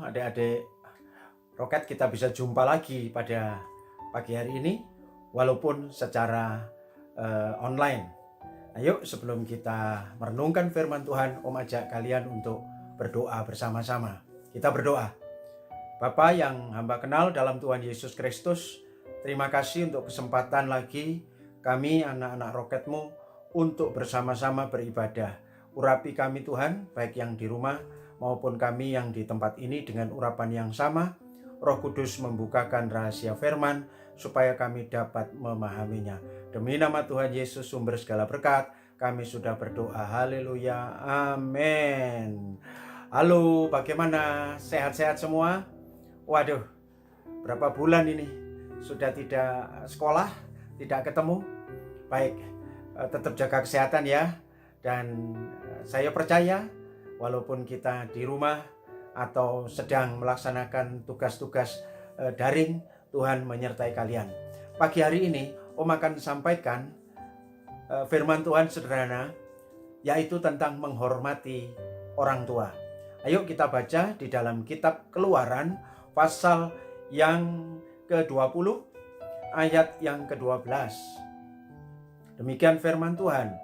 adik-adik Roket, kita bisa jumpa lagi pada pagi hari ini walaupun secara online. Ayo sebelum kita merenungkan firman Tuhan, Om ajak kalian untuk berdoa bersama-sama. Kita berdoa. Bapa yang hamba kenal dalam Tuhan Yesus Kristus, terima kasih untuk kesempatan lagi kami anak-anak Roket-Mu untuk bersama-sama beribadah. Urapi kami Tuhan, baik yang di rumah maupun kami yang di tempat ini dengan urapan yang sama. Roh Kudus membukakan rahasia firman supaya kami dapat memahaminya. Demi nama Tuhan Yesus sumber segala berkat, kami sudah berdoa. Haleluya. Amin. Halo, bagaimana? Sehat-sehat semua? Waduh, berapa bulan ini sudah tidak sekolah, tidak ketemu? Baik, tetap jaga kesehatan ya. Dan saya percaya walaupun kita di rumah atau sedang melaksanakan tugas-tugas daring, Tuhan menyertai kalian. Pagi hari ini Om akan sampaikan firman Tuhan sederhana, yaitu tentang menghormati orang tua. Ayo kita baca di dalam kitab Keluaran pasal yang ke-20 ayat yang ke-12. Demikian firman Tuhan.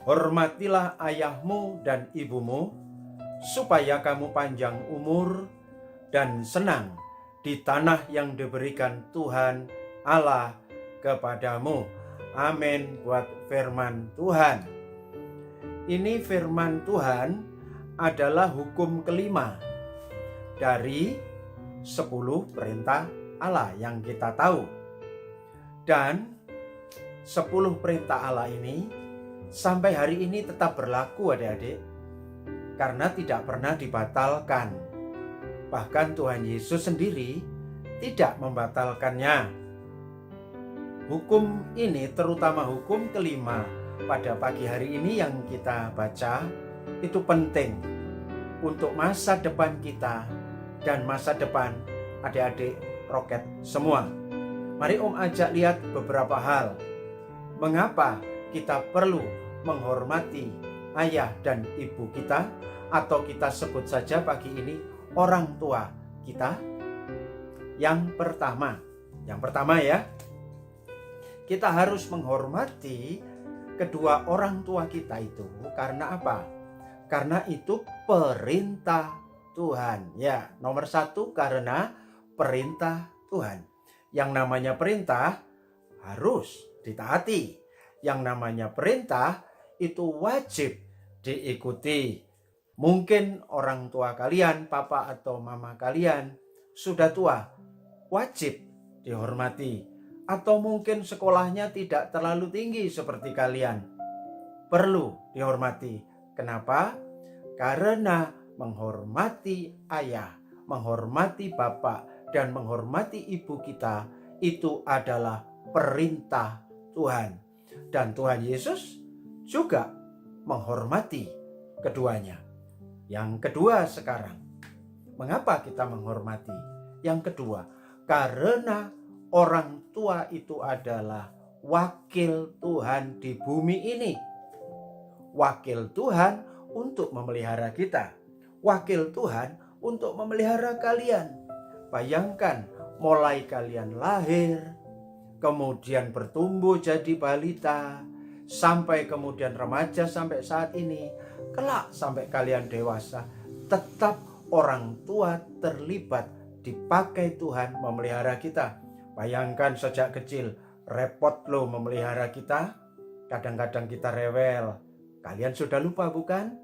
Hormatilah ayahmu dan ibumu, supaya kamu panjang umur dan senang di tanah yang diberikan Tuhan Allah kepadamu. Amin buat firman Tuhan. Ini firman Tuhan adalah hukum kelima dari 10 perintah Allah yang kita tahu. Dan 10 perintah Allah ini sampai hari ini tetap berlaku adik-adik, karena tidak pernah dibatalkan. Bahkan Tuhan Yesus sendiri tidak membatalkannya. Hukum ini, terutama hukum kelima pada pagi hari ini yang kita baca, itu penting untuk masa depan kita dan masa depan adik-adik Roket semua. Mari Om ajak lihat beberapa hal. Mengapa kita perlu menghormati ayah dan ibu kita, atau kita sebut saja pagi ini orang tua kita. Yang pertama ya, kita harus menghormati kedua orang tua kita itu. Karena apa? Karena itu perintah Tuhan. Ya, nomor 1 karena perintah Tuhan. Yang namanya perintah harus ditaati. Yang namanya perintah itu wajib diikuti. Mungkin orang tua kalian, papa atau mama kalian sudah tua, wajib dihormati. Atau mungkin sekolahnya tidak terlalu tinggi seperti kalian, perlu dihormati. Kenapa? Karena menghormati ayah, menghormati bapak, dan menghormati ibu kita itu adalah perintah Tuhan. Dan Tuhan Yesus juga menghormati keduanya. Yang kedua sekarang, mengapa kita menghormati? Yang kedua, karena orang tua itu adalah wakil Tuhan di bumi ini. Wakil Tuhan untuk memelihara kita. Wakil Tuhan untuk memelihara kalian. Bayangkan, mulai kalian lahir, kemudian bertumbuh jadi balita, sampai kemudian remaja sampai saat ini, kelak sampai kalian dewasa, tetap orang tua terlibat, dipakai Tuhan memelihara kita. Bayangkan sejak kecil, repot loh memelihara kita. Kadang-kadang kita rewel. Kalian sudah lupa bukan?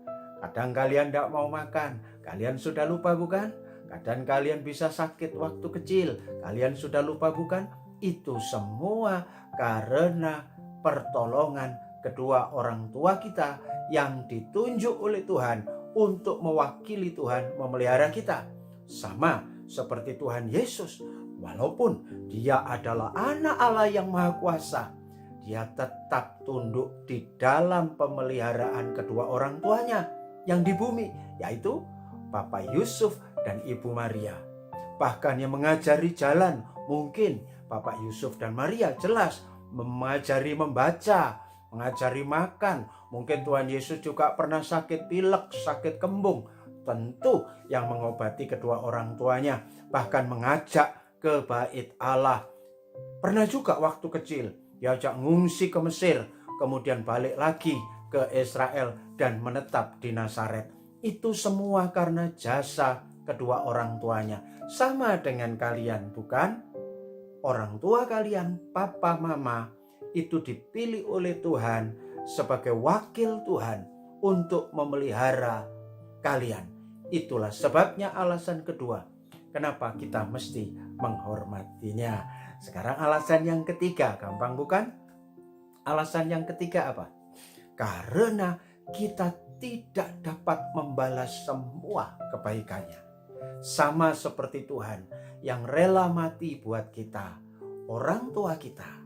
Kadang kalian tidak mau makan. Kalian sudah lupa bukan? Kadang kalian bisa sakit waktu kecil. Kalian sudah lupa bukan? Itu semua karena pertolongan kedua orang tua kita yang ditunjuk oleh Tuhan untuk mewakili Tuhan memelihara kita. Sama seperti Tuhan Yesus, walaupun dia adalah anak Allah yang maha kuasa, dia tetap tunduk di dalam pemeliharaan kedua orang tuanya yang di bumi, yaitu Bapak Yusuf dan Ibu Maria. Bahkan yang mengajari jalan, mungkin Bapak Yusuf dan Maria jelas mengajari membaca, mengajari makan. Mungkin Tuhan Yesus juga pernah sakit pilek, sakit kembung. tentu yang mengobati kedua orang tuanya, bahkan mengajak ke bait Allah. Pernah juga waktu kecil diajak ngungsi ke Mesir, kemudian balik lagi ke Israel dan menetap di Nazaret. Itu semua karena jasa kedua orang tuanya. Sama dengan kalian, bukan? Orang tua kalian, papa, mama, itu dipilih oleh Tuhan sebagai wakil Tuhan untuk memelihara kalian. Itulah sebabnya alasan kedua kenapa kita mesti menghormatinya. Sekarang alasan yang ketiga, gampang bukan? Alasan yang ketiga apa? Karena kita tidak dapat membalas semua kebaikannya. Sama seperti Tuhan yang rela mati buat kita, orang tua kita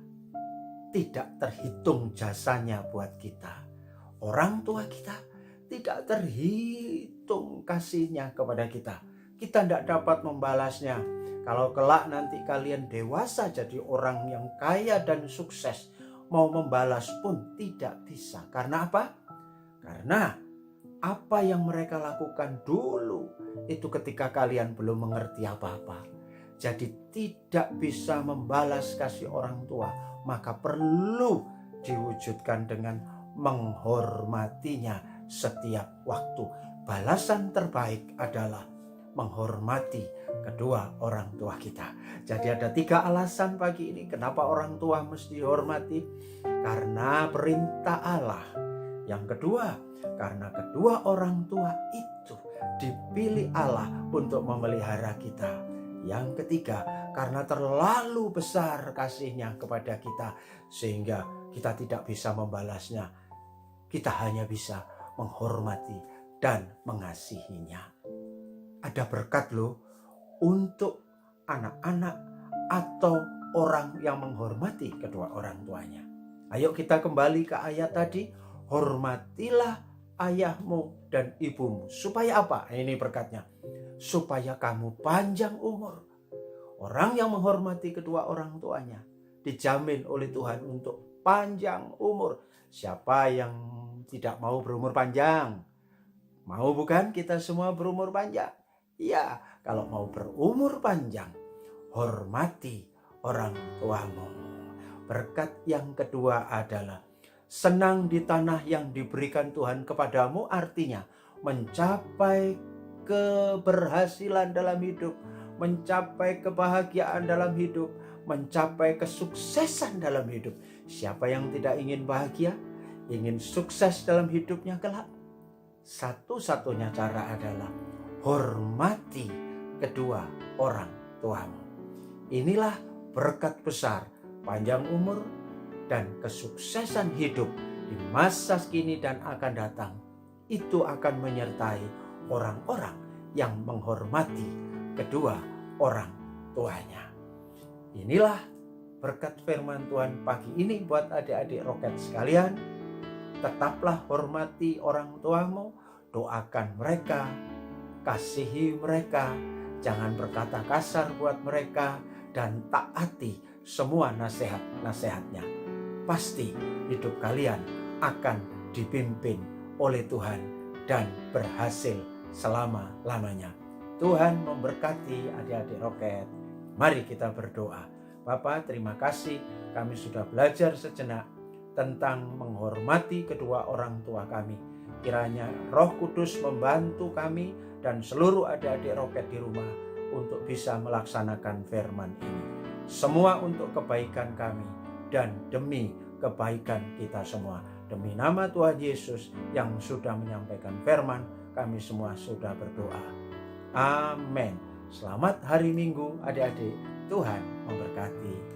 tidak terhitung jasanya buat kita. Orang tua kita tidak terhitung kasihnya kepada kita. Kita tidak dapat membalasnya. Kalau kelak nanti kalian dewasa jadi orang yang kaya dan sukses, mau membalas pun tidak bisa. Karena apa? Karena apa yang mereka lakukan dulu itu ketika kalian belum mengerti apa-apa. Jadi tidak bisa membalas kasih orang tua, maka perlu diwujudkan dengan menghormatinya setiap waktu. Balasan terbaik adalah menghormati kedua orang tua kita. Jadi ada 3 alasan pagi ini kenapa orang tua mesti dihormati. Karena perintah Allah. Yang kedua, karena kedua orang tua itu dipilih Allah untuk memelihara kita. Yang ketiga, karena terlalu besar kasihnya kepada kita sehingga kita tidak bisa membalasnya. Kita hanya bisa menghormati dan mengasihinya. Ada berkat loh untuk anak-anak atau orang yang menghormati kedua orang tuanya. Ayo kita kembali ke ayat tadi. Hormatilah ayahmu dan ibumu. Supaya apa? Ini berkatnya. Supaya kamu panjang umur. Orang yang menghormati kedua orang tuanya dijamin oleh Tuhan untuk panjang umur. Siapa yang tidak mau berumur panjang? Mau bukan kita semua berumur panjang? Ya, kalau mau berumur panjang, hormati orang tuamu. Berkat yang kedua adalah senang di tanah yang diberikan Tuhan kepadamu, artinya mencapai keberhasilan dalam hidup, mencapai kebahagiaan dalam hidup, mencapai kesuksesan dalam hidup. Siapa yang tidak ingin bahagia, ingin sukses dalam hidupnya kelak? Satu-satunya cara adalah hormati kedua orang tuamu. Inilah berkat besar, panjang umur, dan kesuksesan hidup di masa kini dan akan datang. Itu akan menyertai orang-orang yang menghormati kedua orang tuanya. Inilah berkat firman Tuhan pagi ini buat adik-adik Roket sekalian. Tetaplah hormati orang tuamu, doakan mereka, kasihi mereka, jangan berkata kasar buat mereka, dan taati semua nasihat-nasihatnya. Pasti hidup kalian akan dipimpin oleh Tuhan dan berhasil selama-lamanya. Tuhan memberkati adik-adik Roket. Mari kita berdoa. Bapa, terima kasih kami sudah belajar sejenak tentang menghormati kedua orang tua kami. Kiranya Roh Kudus membantu kami dan seluruh adik-adik Roket di rumah untuk bisa melaksanakan firman ini. Semua untuk kebaikan kami dan demi kebaikan kita semua. Demi nama Tuhan Yesus yang sudah menyampaikan firman, kami semua sudah berdoa. Amin. Selamat hari Minggu adik-adik. Tuhan memberkati.